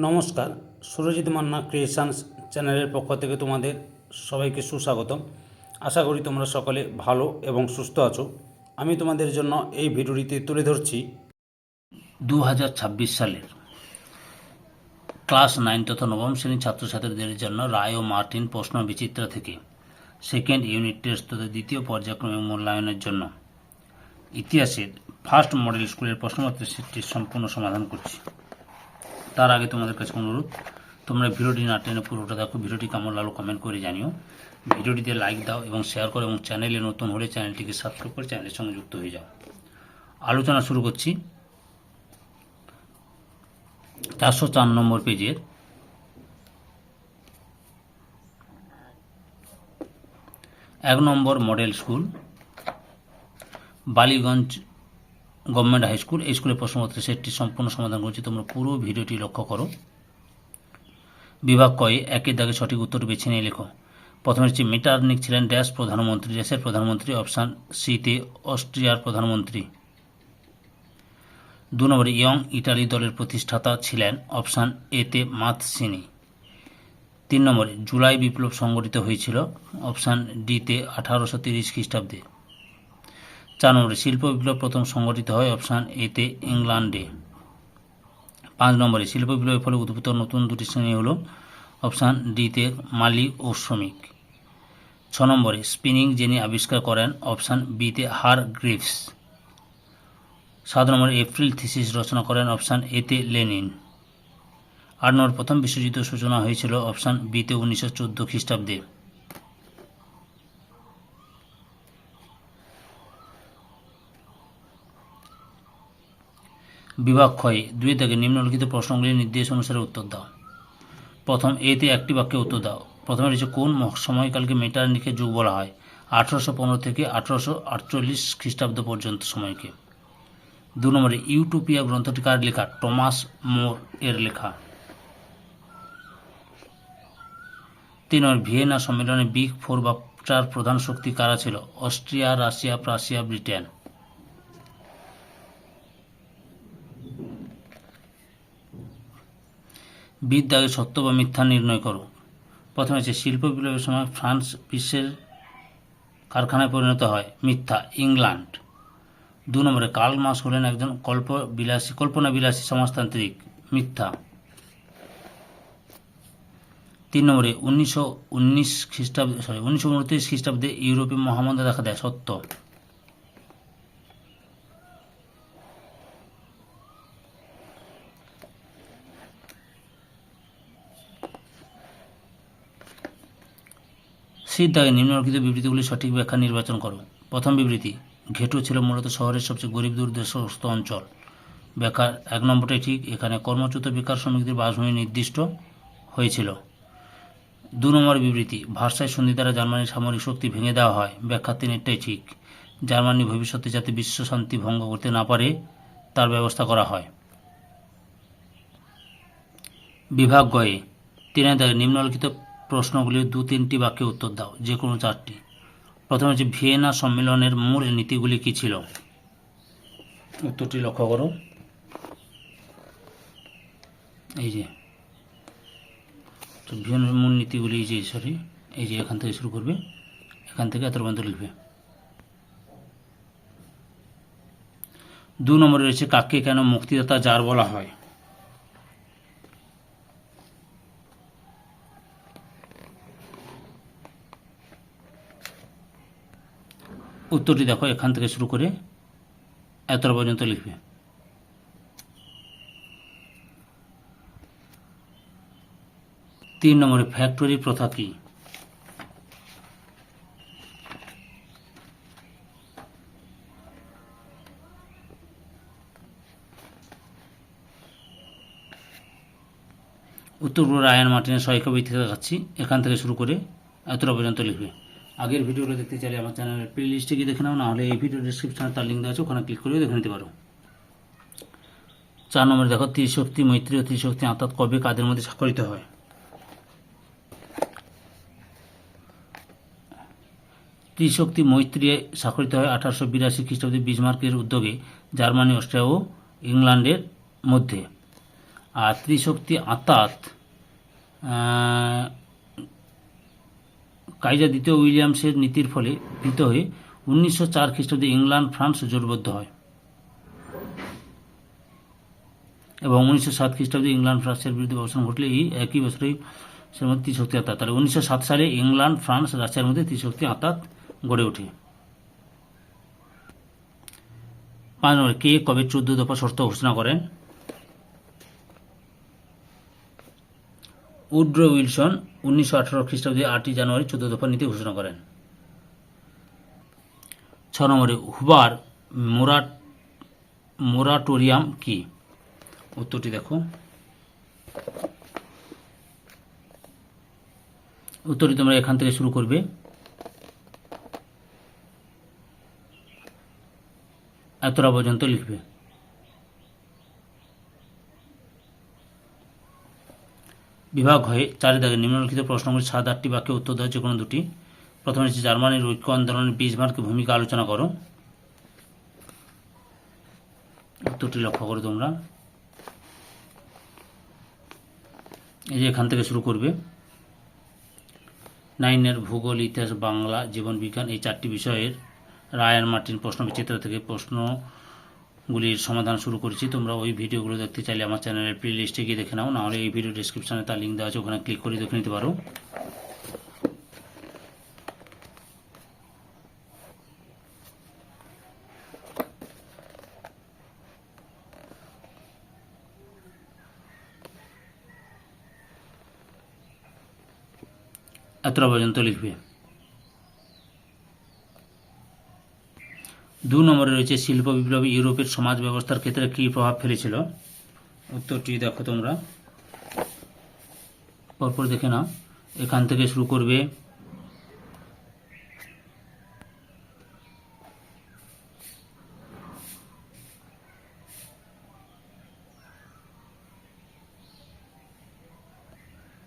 নমস্কার, সুরজিৎ মান্না ক্রিয়েশনস চ্যানেলের পক্ষ থেকে তোমাদের সবাইকে সুস্বাগতম। আশা করি তোমরা সকলে ভালো এবং সুস্থ আছো। আমি তোমাদের জন্য এই ভিডিওটিতে তুলে ধরছি 2026 সালের ক্লাস 9 তথা নবম শ্রেণীর ছাত্রছাত্রীদের জন্য রায় ও মার্টিন প্রশ্ন বিচিত্রা থেকে সেকেন্ড ইউনিট টেস্ট তথা দ্বিতীয় পর্যায়ক্রমিক মূল্যায়নের জন্য ইতিহাসের ফার্স্ট মডেল স্কুলের প্রশ্নপত্রের সেটটির সম্পূর্ণ সমাধান করছি। তার আগে তোমাদের কাছে অনুরোধ, তোমরা ভিডিওটি না টেনে পুরোটা দেখো। ভিডিওটি কেমন লাগলো কমেন্ট করে জানিও। ভিডিওটিতে লাইক দাও এবং শেয়ার করো, এবং চ্যানেলে নতুন হলে চ্যানেলটিকে সাবস্ক্রাইব করে চ্যানেলের সঙ্গে যুক্ত হয়ে যাও। আলোচনা শুরু করছি 404 নম্বর পেজের 1 number model school Ballygunge government high school. এই স্কুলের প্রশ্নপত্রের সেটটি সম্পূর্ণ সমাধান করছি, তোমরা পুরো ভিডিওটি লক্ষ্য করো। বিভাগ কয়ে একের দাগে সঠিক উত্তর বেছে নিয়ে লেখো। প্রথমে হচ্ছে মিটারনিক ছিলেন ড্যাশ প্রধানমন্ত্রী, দেশের প্রধানমন্ত্রী, অপশান সিতে অস্ট্রিয়ার প্রধানমন্ত্রী। 2 নম্বরে ইয়ং ইটালি দলের প্রতিষ্ঠাতা ছিলেন, অপশান এতে মাতসিনি। 3 নম্বরে জুলাই বিপ্লব সংগঠিত হয়েছিল, অপশান ডিতে 1830 খ্রিস্টাব্দে। 4 নম্বরে শিল্প বিপ্লব প্রথম সংগঠিত হয়, অপশান এতে ইংল্যান্ডে। 5 নম্বরে শিল্প বিপ্লবের ফলে উদ্ভূত নতুন দুটি শ্রেণী হল, অপশান ডিতে মালিক ও শ্রমিক। 6 নম্বরে স্পিনিং যিনি আবিষ্কার করেন, অপশান বিতে হারগ্রিভস। 7 নম্বরে এপ্রিল থিসিস রচনা করেন, অপশান এতে লেনিন। 8 নম্বর প্রথম বিশ্বযুদ্ধ সূচনা হয়েছিল, অপশান বিতে 1914 খ্রিস্টাব্দে। বিভাগ ক্ষয়ে 2 থেকে নিম্নলিখিত প্রশ্নগুলির নির্দেশ অনুসারে উত্তর দাও। প্রথম এতে একটি বাক্যে উত্তর দাও। প্রথমে রয়েছে কোন সময়কালকে মেটারনিকের যুগ বলা হয়? 1815 থেকে 1848 খ্রিস্টাব্দ পর্যন্ত সময়কে। 2 নম্বরে ইউটোপিয়া গ্রন্থটি কার লেখা? টমাস মোর এর লেখা। 3 নম্বর ভিয়েনা সম্মেলনে বিগ ফোর বা 4 প্রধান শক্তি কারা ছিল? Austria, Russia, Prussia, Britain. বিদ্যাকে সত্য বা মিথ্যা নির্ণয় করো। প্রথমে হচ্ছে শিল্প বিপ্লবের সময় ফ্রান্স বিশ্বের কারখানায় পরিণত হয়, মিথ্যা, ইংল্যান্ড। 2 নম্বরে কার্ল মার্কস হলেন একজন কল্পনা বিলাসী সমাজতান্ত্রিক, মিথ্যা। 3 নম্বরে 1929 খ্রিস্টাব্দে ইউরোপে মহামন্দা দেখা দেয়, সত্য। 4 দাগে নিম্নলিখিত বিবৃতিগুলি সঠিক ব্যাখ্যা নির্বাচন করো। প্রথম বিবৃতি, ঘেটো ছিল মূলত শহরের সবচেয়ে গরিব দুর্দশগ্রস্ত অঞ্চল। ব্যাখ্যার 1 নম্বরটাই ঠিক, এখানে কর্মচ্যুত বেকার শ্রমিকদের বাসভূমি নির্দিষ্ট হয়েছিল। 2 নম্বর বিবৃতি, ভার্সাই সন্ধি দ্বারা জার্মানির সামরিক শক্তি ভেঙে দেওয়া হয়। ব্যাখ্যা 3-এরটাই ঠিক, জার্মানি ভবিষ্যতে যাতে বিশ্ব শান্তি ভঙ্গ করতে না পারে তার ব্যবস্থা করা হয়। বিভাগ গয়ে 3 দাগে নিম্নলিখিত প্রশ্নগুলির 2-3টি বাক্যে উত্তর দাও, যে কোনো 4টি। প্রথমে হচ্ছে ভিয়েনা সম্মেলনের মূল নীতিগুলি কী ছিল? উত্তরটি লক্ষ্য করো। এই যে ভিয়েনার মূল নীতিগুলি, এই যে এখান থেকে শুরু করবে, এখান থেকে এত পর্যন্ত লিখবে। 2 নম্বরে রয়েছে কাকে কেন মুক্তিদাতা জার বলা হয়? উত্তরটি দেখো, এখান থেকে শুরু করে এত পর্যন্ত লিখবে। 3 নম্বরে ফ্যাক্টরি প্রথা কি? উত্তরগুলো রায়ান মার্টিনের সহায়িকা দেখাচ্ছি, এখান থেকে শুরু করে এতটা পর্যন্ত লিখবে। আগের ভিডিওগুলো দেখতে চাইলে আমার চ্যানেলের প্লে লিস্টে গিয়ে দেখে নাও, না হলে এই ভিডিও ডিসক্রিপশনে তার লিঙ্ক দেওয়া আছে, ওখানে ক্লিক করেও দেখে নিতে পারো। 4 নম্বরে দেখো, ত্রিশক্তি মৈত্রী ও ত্রিশক্তি আঁতাত কবে কাদের মধ্যে স্বাক্ষরিত হয়? ত্রিশক্তি মৈত্রী স্বাক্ষরিত হয় 1882 খ্রিস্টাব্দে বিসমার্কের উদ্যোগে জার্মানি, অস্ট্রিয়া ও ইংল্যান্ডের মধ্যে। আর ত্রিশক্তি আতাত কাইজার দ্বিতীয় উইলিয়ামসের নীতির ফলে ভীত হয়ে 1904 খ্রিস্টাব্দে ইংল্যান্ড ফ্রান্স জোটবদ্ধ হয় এবং 1907 খ্রিস্টাব্দে ইংল্যান্ড ফ্রান্সের বিরুদ্ধে অবস্থান ঘটলে এই একই বছরেই সে মধ্যে ত্রিশক্তি আতাত। তাহলে 1907 সালে ইংল্যান্ড ফ্রান্স রাশিয়ার মধ্যে ত্রিশক্তি আতাত গড়ে ওঠে। 5 নম্বর, কে কবে 14 দফা শর্ত ঘোষণা করেন? উড্রো উইলসন 1918 খ্রিস্টাব্দে 8 জানুয়ারি 14 দফা নীতি ঘোষণা করেন। 6 নম্বরে, হুবার মোরাটোরিয়াম কি? উত্তরটি দেখো। উত্তরটি তোমরা এখান থেকে শুরু করবে। এতটা পর্যন্ত লিখবে। বিভাগ হয়ে 4 দাগে নিম্নলিখিত প্রশ্নগুলি 7-8টি বাক্যে উত্তর দেওয়া যে কোনো দুটি। প্রথমে হচ্ছে জার্মানির ঐক্য আন্দোলনের বিসমার্কের ভূমিকা আলোচনা করো। উত্তরটি লক্ষ্য করো তোমরা। এই যে এখান থেকে শুরু করবে। 9 ভূগোল, ইতিহাস, বাংলা, জীবন বিজ্ঞান এই 4টি বিষয়ের রায়ান মার্টিন প্রশ্নবিচিত্রা থেকে প্রশ্নগুলির সমাধান শুরু করেছি। তোমরা ওই ভিডিওগুলো দেখতে চাইলে আমার চ্যানেলের প্লে লিস্টে গিয়ে দেখে নাও, নাহলে এই ভিডিও ডিসক্রিপশানে তার লিঙ্ক দেওয়া আছে, ওখানে ক্লিক করে দেখে নিতে পারো। এতটা পর্যন্ত লিখবে। 2 নম্বরে রয়েছে শিল্প বিপ্লব ইউরোপের সমাজ ব্যবস্থার ক্ষেত্রে কী প্রভাব ফেলেছিল। উত্তরটি দেখো তোমরা, পরপর দেখে নাও। এখান থেকে শুরু করবে।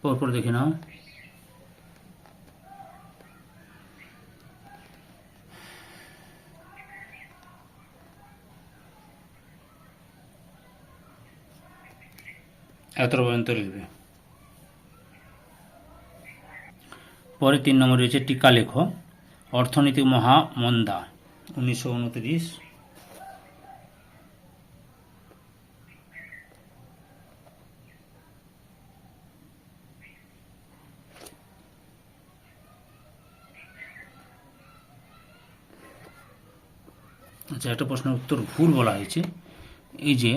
পরপর দেখে নাও। এতটা পর্যন্ত লিখবে। পরে 3 নম্বর রয়েছে টিকা লেখো। অর্থনৈতিক মহামন্দা 1929। আচ্ছা, একটা প্রশ্নের উত্তর ভুল বলা হয়েছে। এই যে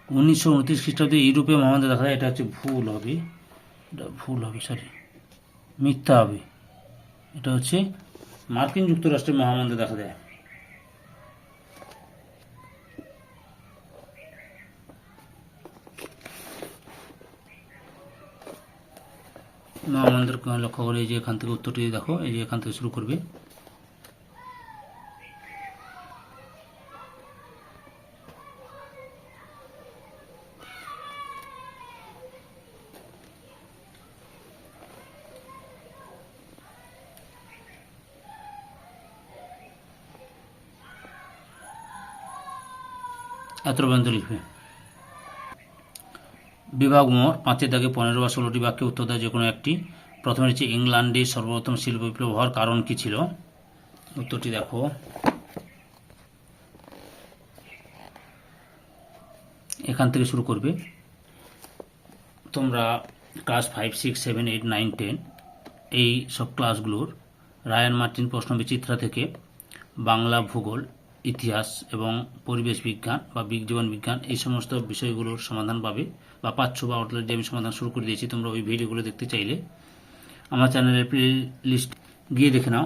1929 খ্রিস্টাব্দে ইউরোপীয় মহামন্দা দেখা যায়, এটা হচ্ছে ভুল হবে, সরি, মিথ্যা হবে। এটা হচ্ছে মার্কিন যুক্তরাষ্ট্রের মহামন্দা দেখা দেয়। মহামন্দার লক্ষ্য করে এই যে এখান থেকে উত্তরটি দেখো, এই যে এখান থেকে শুরু করবে। এত পর্যন্ত লিখবে। বিভাগ মোট 5 দাগে 15 বা 16টি বাক্যে উত্তর দেয় যে কোনো একটি। প্রথমে হচ্ছে ইংল্যান্ডে সর্বপ্রথম শিল্প বিপ্লব হওয়ার কারণ কী ছিল। উত্তরটি দেখো। এখান থেকে শুরু করবে। তোমরা ক্লাস 5, 6, 7, 8, 9, 10 এই সব ক্লাসগুলোর রায়ান মার্টিন প্রশ্নবিচিত্রা থেকে বাংলা, ভূগোল, ইতিহাস এবং পরিবেশ বিজ্ঞান বা জীবন বিজ্ঞান এই সমস্ত বিষয়গুলোর সমাধান পাবে বা পাচ্ছ, বা অলরেডি আমি সমাধান শুরু করে দিয়েছি। তোমরা ওই ভিডিওগুলো দেখতে চাইলে আমার চ্যানেলের প্লে লিস্ট গিয়ে দেখে নাও,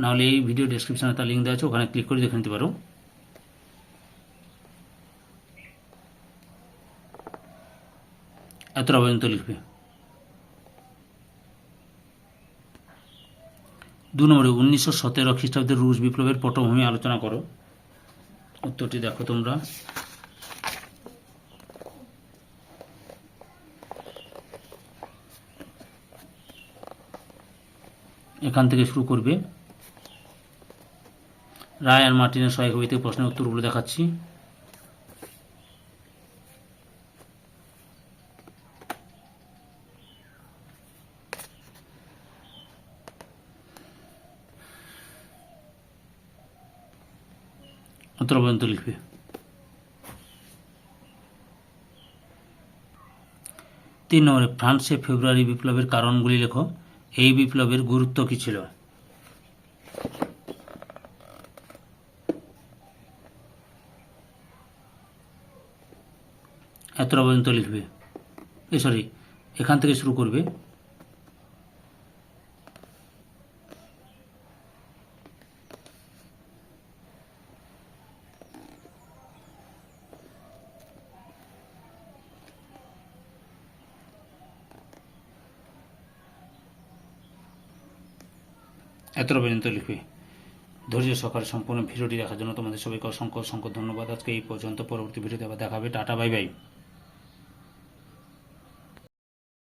নাহলে এই ভিডিও ডেসক্রিপশানে তার লিঙ্ক দেওয়া আছে, ওখানে ক্লিক করে দেখে নিতে পারো। এতটা পর্যন্ত লিখবে। 2 নম্বরে 1917 খ্রিস্টাব্দের রুশ বিপ্লবের পটভূমি আলোচনা করো। উত্তরটি দেখো তোমরা। এখান থেকে শুরু করবে। রায়ান মার্টিনের সহায়ক বই থেকে প্রশ্নের উত্তরগুলো দেখাচ্ছি। 17 পর্যন্ত লিখবে। তিন নম্বরে ফ্রান্সে ফেব্রুয়ারি বিপ্লবের কারণগুলি লেখো। এই বিপ্লবের গুরুত্ব কী ছিল? এতটা পর্যন্ত লিখবে। সরি, এখান থেকে শুরু করবে। এতটা পর্যন্ত লিখবে। ধৈর্য সহকারে সম্পূর্ণ ভিডিওটি দেখার জন্য তোমাদের সবাইকে অসংখ্য অসংখ্য ধন্যবাদ। আজকে এই পর্যন্ত, পরবর্তী ভিডিওতে আবার দেখাবে। Tata, bye bye.